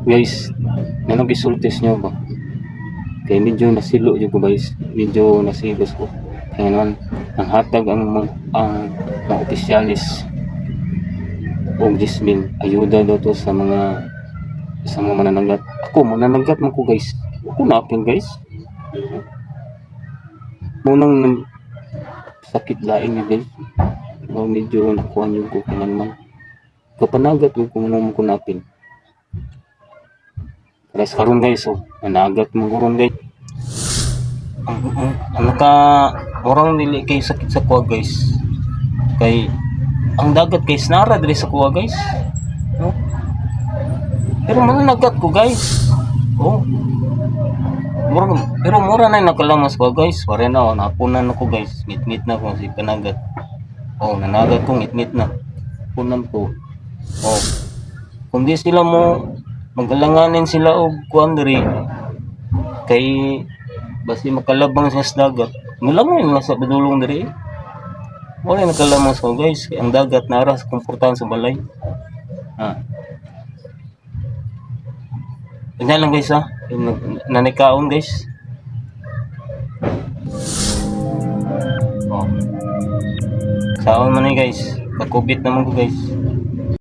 Guys, nanong gisultis nyo ba? Kaya medyo nasilo yung ko guys. Medyo nasilos ko. Kaya naman, ang hatag ang mga opisyalis o Gismin, ayuda daw to sa mga mananagat. Ako, mananagat man ko guys. Ako napin guys. Munang sakit laing ni guys. Medyo nakuha nyo ko kung naman. Kapanagat ko kung naman ko napin. Guys, karon guys, oh, managat mo karon guys. Ang orang dili kay sakit sa kuha guys. Kay ang dagat kay snara diri sa kuha guys. No? Pero mananagat ko guys. Oh. Pero mura na nakalamas ko guys. Wala na, oh, napunan ako guys. Ngit-ngit na ko si panagat. Oh, nanagat ko ngit-ngit na. Punan ko. Oh. Kung di sila mo magalanganin sila og kuan diri kay basi makalabang sa dagat. Ngalangan na sa padulong diri. Wala nakalamang ko guys. Ang dagat nara sa komportahan sa balay. Ah. Ganyan lang guys ha. Nanikaon guys. Oh. Saon man ni guys. Pag-kubit naman ko guys.